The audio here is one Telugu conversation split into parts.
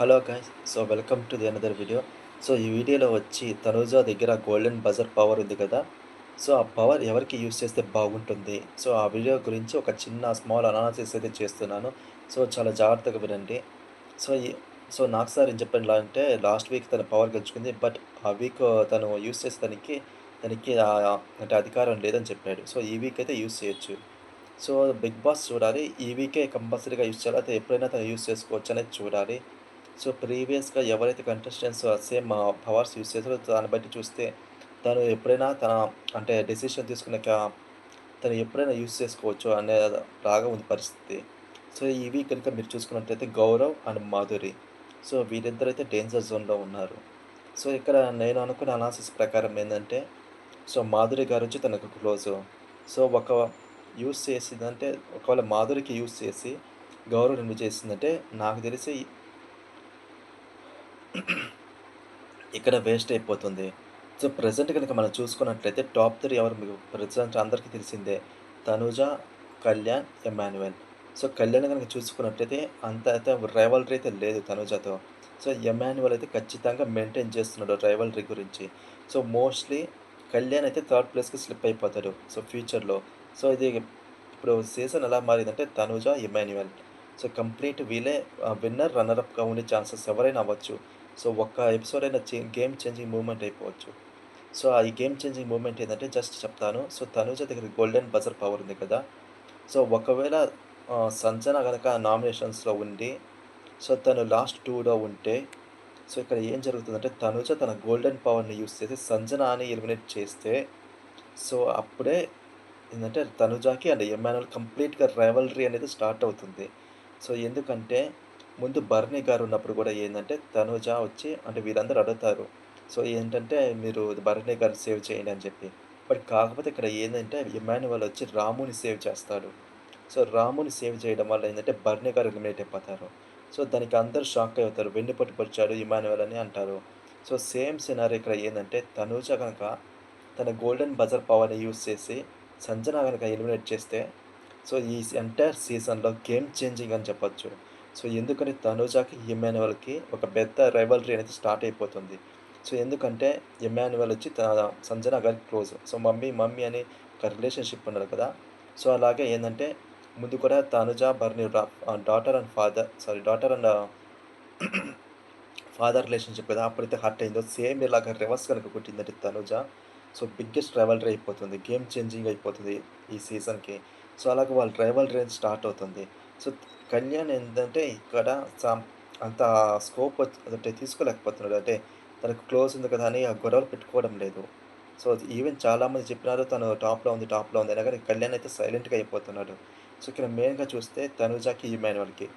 Hello guys. Welcome to the another video. ఈ వీడియోలో వచ్చి తనూజ దగ్గర గోల్డెన్ బజర్ పవర్ ఉంది కదా! ఆ పవర్ ఎవరికి యూజ్ చేస్తే బాగుంటుంది? ఆ వీడియో గురించి ఒక చిన్న స్మాల్ అనాలిసిస్ అయితే చేస్తున్నాను. చాలా జాగ్రత్తగా వినండి. సో, ఈ నాకు సార్ ఏం చెప్పాడు ఎలా అంటే లాస్ట్ వీక్ తను పవర్ గెలుచుకుంది. బట్ ఆ వీక్ తను యూజ్ చేసేదానికి దానికి అంటే అధికారం లేదని చెప్పాడు. ఈ వీక్ అయితే యూజ్ చేయొచ్చు. సో, 'బిగ్ బాస్' చూడాలి. ఈ వీకే కంపల్సరీగా యూజ్ చేయాలా? లేతే ఎప్పుడైనా తను యూజ్ చేసుకోవచ్చనేది చూడాలి. ప్రీవియస్‌గా ఎవరైతే కంటెస్టెంట్స్ సేమ్ పవర్స్ యూజ్ చేసారో దాన్ని బట్టి చూస్తే తను ఎప్పుడైనా అంటే డెసిషన్ తను ఎప్పుడైనా యూజ్ చేసుకోవచ్చు అనే లాగా ఉంది పరిస్థితి. ఈ వీక్ గనుక మీరు చూసుకున్నట్లయితే 'గౌరవ్' అండ్ 'మాధురి' వీరిద్దరైతే డేంజర్ జోన్‌లో ఉన్నారు. ఇక్కడ నేను అనుకున్న అనాలిసిస్ ప్రకారం ఏందంటే 'మాధురి' గారొచ్చి తనకు క్లోజు. ఒక యూజ్ చేసిందంటే ఒకవేళ 'మాధురికి' యూజ్ చేసి 'గౌరవ్' రిమూవ్ చేసిందంటే నాకు తెలిసి ఇక్కడ వేస్ట్ అయిపోతుంది. ప్రెజెంట్ గనుక మనం చూసుకున్నట్లయితే టాప్ 3 ఎవరు మీకు ప్రెజెంట్ అందరికీ తెలిసిందే. 'తనూజ', 'కళ్యాణ్', 'ఎమాన్యుయల్'. కళ్యాణ్ గనుక చూసుకున్నట్లయితే అంత అయితే రైవల్రీ అయితే లేదు 'తనూజతో'. 'ఎమాన్యుయల్' అయితే ఖచ్చితంగా మెయింటైన్ చేస్తున్నాడు రైవల్రీ గురించి. మోస్ట్‌లీ కళ్యాణ్ అయితే థర్డ్ ప్లేస్‌కి స్లిప్ అయిపోతాడు. ఫ్యూచర్‌లో. ఇది ఇప్పుడు సీజన్ ఎలా మారిందంటే 'తనూజ', 'ఎమాన్యుయల్'. కంప్లీట్ వీళ్ళే విన్నర్, రన్నర్ అప్‌గా ఉండే ఛాన్సెస్ ఎవరైనా అవ్వచ్చు. ఒక్క ఎపిసోడ్ అయినా గేమ్ చేంజింగ్ మూవ్‌మెంట్ అయిపోవచ్చు. ఈ గేమ్ చేంజింగ్ మూవ్‌మెంట్ ఏందంటే జస్ట్ చెప్తాను. తనూజ దగ్గర గోల్డెన్ బజర్ పవర్ ఉంది కదా! ఒకవేళ సంజన గనక నామినేషన్స్‌లో ఉండి, తను లాస్ట్ 2లో ఉంటే, ఇక్కడ ఏం జరుగుతుందంటే తనూజ తన గోల్డెన్ పవర్‌ని యూజ్ చేసి సంజనాని ఎలిమినేట్ చేస్తే, అప్పుడే ఏందంటే తనుజాకి అండ్ ఎమాన్యుల్ కంప్లీట్‌గా రైవల్రీ అనేది స్టార్ట్ అవుతుంది. ఎందుకంటే ముందు భరణి గారు ఉన్నప్పుడు గూడా ఏందంటే తనుజ వచ్చి అంటే వీళ్ళందరూ అడుగుతారు. ఏంటంటే మీరు భరణి గారిని సేవ్ చేయండి అని చెప్పి. కాకపోతే ఇక్కడ ఏందంటే ఎమాన్యుల్ వచ్చి రాముని సేవ్ చేస్తాడు. రాముని సేవ్ చేయడం వల్ల ఏందంటే భరణి గారు ఎలిమినేట్ అయిపోతారు. దానికి అందరూ షాక్ అవుతారు. వెన్నుపోటు పొడిచాడు ఇమాన్యుయల్ అని అంటారు. సేమ్ సినారియో ఇక్కడ ఏందంటే తనూజ గనక తన గోల్డెన్ బజర్ పవర్‌ని యూజ్ చేసి సంజన గనక ఎలిమినేట్ చేస్తే, ఈ ఎంటైర్ సీజన్‌లో గేమ్ చేంజింగ్ అని చెప్పొచ్చు. ఎందుకని తనూజకి, ఇమ్మాన్యుయల్‌కి ఒక పెద్ద రైవల్రీ అనేది స్టార్ట్ అయిపోతుంది. ఎందుకంటే ఇమ్మాన్యుయల్ వచ్చి సంజన గారికి క్లోజ్. మమ్మీ, మమ్మీ అని ఒక రిలేషన్‌షిప్ ఉన్నది కదా! అలాగే ఏందంటే ముందు కూడా Tanuja, Bharani daughter and father daughter and father relationship కదా! అప్పుడైతే హర్ట్ అయిందో సేమ్ ఇలాగ రివర్స్ గనుక కొట్టిందంటే తనుజ, బిగ్గెస్ట్ రైవల్రీ అయిపోతుంది. గేమ్ చేంజింగ్ అయిపోతది ఈ సీజన్‌కి. అలాగే వాళ్ళ రైవల్రీ అనేది స్టార్ట్ అవుతుంది. సో, కళ్యాణ్ ఏందంటే ఇక్కడ అంత స్కోప్ అంటే తీసుకోలేకపోతున్నాడు. అంటే తనకు క్లోజ్ ఉంది కదా అని ఆ గొడవలు పెట్టుకోవడం లేదు. ఈవెన్ చాలామంది చెప్పినారు తను టాప్‌లో ఉంది, టాప్‌లో ఉంది అయినా గాని కళ్యాణ్ అయితే సైలెంట్‌గా అయిపోతున్నాడు. ఇక్కడ మెయిన్‌గా చూస్తే తనుజకి, ఇమాన్యుయల్‌కి.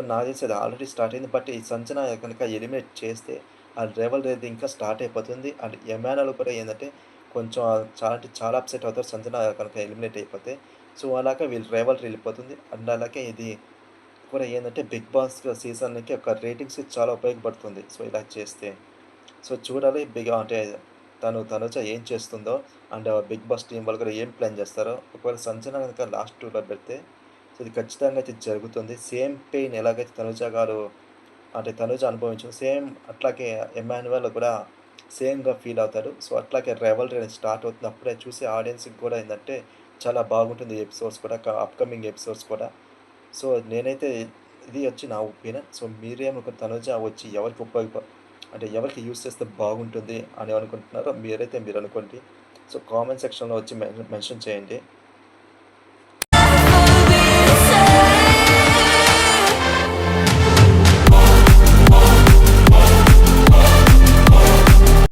నాకు తెలిసి అది ఆల్రెడీ స్టార్ట్ అయింది. బట్ ఈ సంజన గనుక ఎలిమినేట్ చేస్తే ఆ రివల్రీ అనేది ఇంకా స్టార్ట్ అయిపోతుంది. అండ్ ఎమాన్యుయల్ కూడా ఏందంటే కొంచెం చాలా అంటే చాలా అప్సెట్ అవుతారు సంజన కనుక ఎలిమినేట్ అయిపోతే. అలాగే వీళ్ళ రైవల్రీ వెళ్ళిపోతుంది. అండ్ అలాగే ఇది కూడా ఏందంటే 'బిగ్ బాస్' సీజన్‌కి ఒక రేటింగ్స్‌కి చాలా ఉపయోగపడుతుంది. ఇలా చేస్తే. చూడాలి అంటే తనుజ ఏం చేస్తుందో అండ్ 'బిగ్ బాస్' టీమ్ వాళ్ళు కూడా ఏం ప్లాన్ చేస్తారో. ఒకవేళ సంజన గనుక లాస్ట్ 2లో పెడితే ఇది ఖచ్చితంగా అయితే జరుగుతుంది. సేమ్ పెయిన్ ఎలాగైతే తనుజ గారు అంటే తనుజ అనుభవించిందో సేమ్ అట్లాగే ఎమాన్యుయల్ కూడా సేమ్‌గా ఫీల్ అవుతాడు. అట్లాగే రైవల్రీ అనేది స్టార్ట్ అవుతుంది. అప్పుడే చూసే ఆడియన్స్‌కి కూడా ఏందంటే చాలా బాగుంటుంది ఎపిసోడ్స్ కూడా అప్‌కమింగ్ ఎపిసోడ్స్ కూడా. నేనైతే ఇది వచ్చి నా ఒపీనియన్. మీరేమనుకుంటారు? తనుజ వచ్చి ఎవరికి అంటే ఎవరికి యూజ్ చేస్తే బాగుంటుంది అని అనుకుంటున్నారో మీరైతే మీరనుకోండి. కామెంట్ సెక్షన్‌లో వచ్చి మెన్షన్ చేయండి.